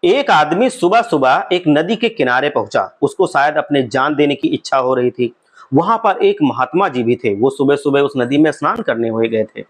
एक आदमी सुबह सुबह एक नदी के किनारे पहुंचा। उसको शायद अपने जान देने की इच्छा हो रही थी। वहां पर एक महात्मा जी भी थे। वो सुबह सुबह उस नदी में स्नान करने हुए गए थे।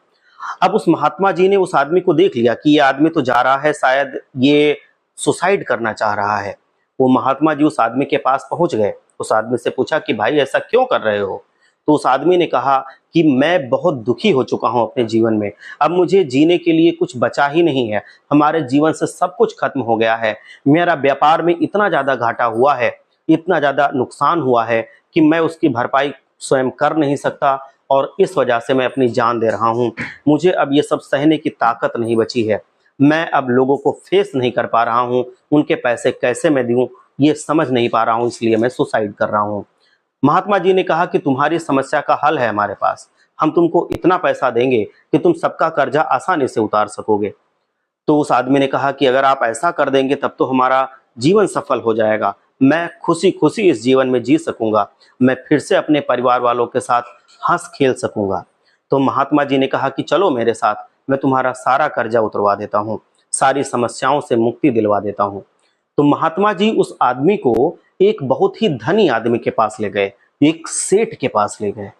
अब उस महात्मा जी ने उस आदमी को देख लिया कि ये आदमी तो जा रहा है, शायद ये सुसाइड करना चाह रहा है। वो महात्मा जी उस आदमी के पास पहुंच गए। उस आदमी से पूछा कि भाई ऐसा क्यों कर रहे हो? तो उस आदमी ने कहा कि मैं बहुत दुखी हो चुका हूं अपने जीवन में। अब मुझे जीने के लिए कुछ बचा ही नहीं है। हमारे जीवन से सब कुछ खत्म हो गया है। मेरा व्यापार में इतना ज्यादा घाटा हुआ है, इतना ज्यादा नुकसान हुआ है कि मैं उसकी भरपाई स्वयं कर नहीं सकता, और इस वजह से मैं अपनी जान दे रहा हूं। मुझे अब ये सब सहने की ताकत नहीं बची है। मैं अब लोगों को फेस नहीं कर पा रहा हूं। उनके पैसे कैसे मैं दूं ये समझ नहीं पा रहा हूं, इसलिए मैं सुसाइड कर रहा हूं। महात्मा जी ने कहा कि तुम्हारी समस्या का हल है हमारे पास। हम तुमको इतना पैसा देंगे कि तुम सबका कर्जा आसानी से उतार सकोगे। तो उस आदमी ने कहा कि अगर आप ऐसा कर देंगे तब तो हमारा जीवन सफल हो जाएगा। मैं खुशी खुशी इस जीवन में जी सकूंगा। मैं फिर से अपने परिवार वालों के साथ हंस खेल सकूंगा। तो महात्मा जी ने कहा कि चलो मेरे साथ, मैं तुम्हारा सारा कर्जा उतरवा देता हूँ, सारी समस्याओं से मुक्ति दिलवा देता हूँ। तो महात्मा जी उस आदमी को एक बहुत ही धनी आदमी के पास ले गए, एक सेठ के पास ले गए।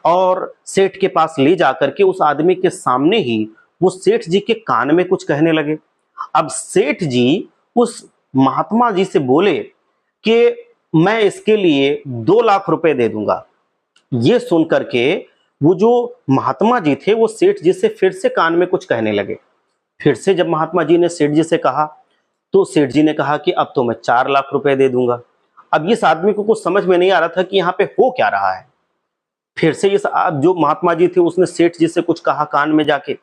और सेठ के पास ले जाकर के उस आदमी के सामने ही वो सेठ जी के कान में कुछ कहने लगे। अब सेठ जी उस महात्मा जी से बोले कि मैं इसके लिए 2 लाख रुपए दे दूंगा। ये सुन करके वो जो महात्मा जी थे वो सेठ जी से फिर से कान में कुछ कहने लगे। फिर से जब महात्मा जी ने सेठ जी से कहा तो सेठ जी ने कहा कि अब तो मैं 4 लाख रुपए दे दूंगा। अब इस आदमी को कुछ समझ में नहीं आ रहा था कि यहाँ पे हो क्या रहा है। फिर से इस जो महात्मा जी थे उसने सेठ जी से कुछ कहा कान में जाके।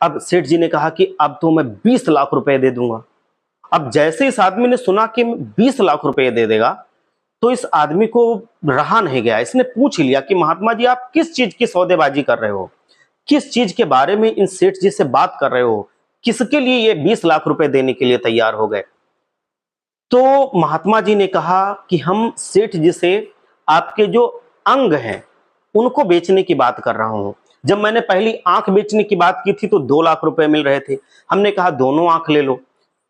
अब सेठ जी ने कहा कि अब तो मैं 20 लाख रुपए दे दूंगा। अब जैसे इस आदमी ने सुना कि 20 लाख रुपए दे देगा तो इस आदमी को रहा नहीं गया। इसने पूछ लिया कि महात्मा जी आप किस चीज की सौदेबाजी कर रहे हो, किस चीज के बारे में इन सेठ जी से बात कर रहे हो, किसके लिए ये 20 लाख रुपए देने के लिए तैयार हो गए? तो महात्मा जी ने कहा कि हम सेठ जी से आपके जो अंग हैं उनको बेचने की बात कर रहा हूं। जब मैंने पहली आंख बेचने की बात की थी तो 2 लाख रुपए मिल रहे थे। हमने कहा दोनों आंख ले लो,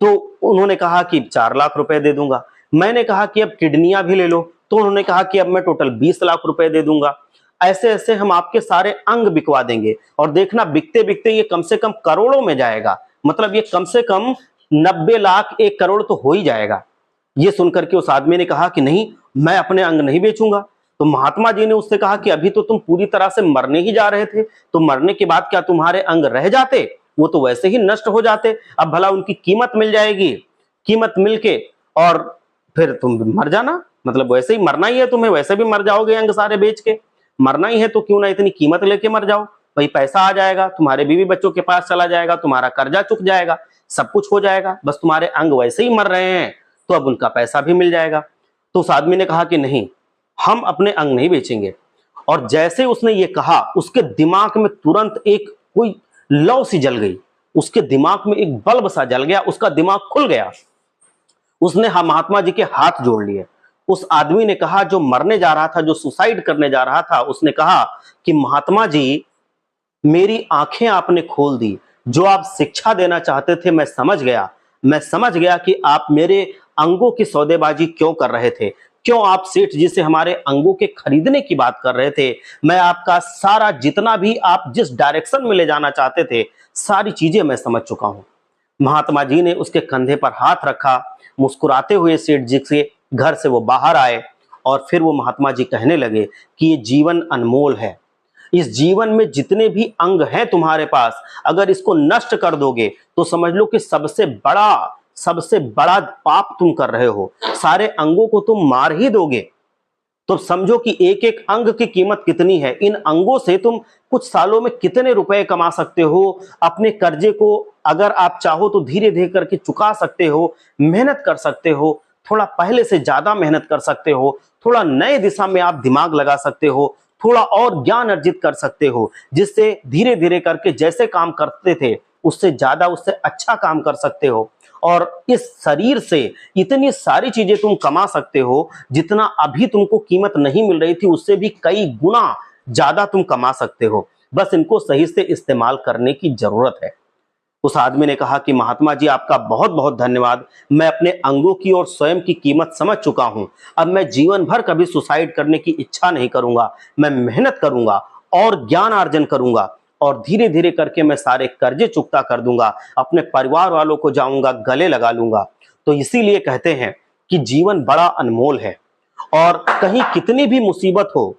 तो उन्होंने कहा कि 4 लाख रुपए दे दूंगा। मैंने कहा कि अब किडनियां भी ले लो, तो उन्होंने कहा कि अब मैं टोटल 20 लाख रुपए दे दूंगा। ऐसे ऐसे हम आपके सारे अंग बिकवा देंगे, और देखना बिकते बिकते ये कम से कम करोड़ों में जाएगा। मतलब ये कम से कम 90 लाख 1 करोड़ तो हो ही जाएगा। ये सुनकर के उस आदमी ने कहा कि नहीं, मैं अपने अंग नहीं बेचूंगा। तो महात्मा जी ने उससे कहा कि अभी तो तुम पूरी तरह से मरने ही जा रहे थे, तो मरने के बाद क्या तुम्हारे अंग रह जाते? वो तो वैसे ही नष्ट हो जाते। अब भला उनकी कीमत मिल जाएगी, कीमत मिलके और फिर तुम मर जाना। मतलब वैसे ही मरना ही है तुम्हें, वैसे भी मर जाओगे, अंग सारे बेच के मरना ही है, तो क्यों ना इतनी कीमत लेके मर जाओ। भाई पैसा आ जाएगा, तुम्हारे बीवी बच्चों के पास चला जाएगा, तुम्हारा कर्जा चुक जाएगा, सब कुछ हो जाएगा। बस तुम्हारे अंग वैसे ही मर रहे हैं तो अब उनका पैसा भी मिल जाएगा। तो उस आदमी ने कहा कि नहीं, हम अपने अंग नहीं बेचेंगे। और जैसे उसने ये कहा उसके दिमाग में तुरंत एक कोई लौ सी जल गई। उसके दिमाग में एक बल्ब सा जल गया, उसका दिमाग खुल गया। उसने महात्मा जी के हाथ जोड़ लिए। उस आदमी ने कहा, जो मरने जा रहा था, जो सुसाइड करने जा रहा था, उसने कहा कि महात्मा जी मेरी आंखें आपने खोल दी। जो आप शिक्षा देना चाहते थे मैं समझ गया। मैं समझ गया कि आप मेरे अंगों की सौदेबाजी क्यों कर रहे थे, क्यों आप सेठ जी से हमारे अंगों के खरीदने की बात कर रहे थे। मैं आपका सारा जितना भी आप जिस डायरेक्शन में ले जाना चाहते थे सारी चीजें मैं समझ चुका हूं। महात्मा जी ने उसके कंधे पर हाथ रखा। मुस्कुराते हुए सेठ जी से घर से वो बाहर आए, और फिर वो महात्मा जी कहने लगे कि ये जीवन अनमोल है। इस जीवन में जितने भी अंग हैं तुम्हारे पास, अगर इसको नष्ट कर दोगे तो समझ लो कि सबसे बड़ा पाप तुम कर रहे हो। सारे अंगों को तुम मार ही दोगे तो समझो कि एक एक अंग की कीमत कितनी है। इन अंगों से तुम कुछ सालों में कितने रुपए कमा सकते हो। अपने कर्जे को अगर आप चाहो तो धीरे धीरे करके चुका सकते हो, मेहनत कर सकते हो, थोड़ा पहले से ज्यादा मेहनत कर सकते हो, थोड़ा नए दिशा में आप दिमाग लगा सकते हो, थोड़ा और ज्ञान अर्जित कर सकते हो, जिससे धीरे धीरे करके जैसे काम करते थे उससे ज्यादा, उससे अच्छा काम कर सकते हो। और इस शरीर से इतनी सारी चीजें तुम कमा सकते हो जितना अभी तुमको कीमत नहीं मिल रही थी, उससे भी कई गुना ज्यादा तुम कमा सकते हो। बस इनको सही से इस्तेमाल करने की जरूरत है। उस आदमी ने कहा कि महात्मा जी, आपका बहुत बहुत धन्यवाद। मैं अपने अंगों की और स्वयं की कीमत समझ चुका हूं। अब मैं जीवन भर कभी सुसाइड करने की इच्छा नहीं करूंगा। मैं मेहनत करूंगा और ज्ञान अर्जन करूंगा और धीरे धीरे करके मैं सारे कर्जे चुकता कर दूंगा। अपने परिवार वालों को जाऊंगा, गले लगा लूंगा। तो इसीलिए कहते हैं कि जीवन बड़ा अनमोल है और कहीं कितनी भी मुसीबत हो,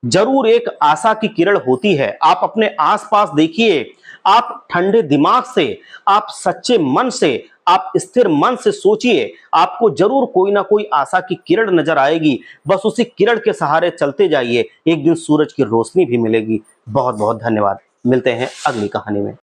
जरूर एक आशा की किरण होती है। आप अपने आसपास देखिए, आप ठंडे दिमाग से, आप सच्चे मन से, आप स्थिर मन से सोचिए, आपको जरूर कोई ना कोई आशा की किरण नजर आएगी। बस उसी किरण के सहारे चलते जाइए, एक दिन सूरज की रोशनी भी मिलेगी। बहुत बहुत धन्यवाद। मिलते हैं अगली कहानी में।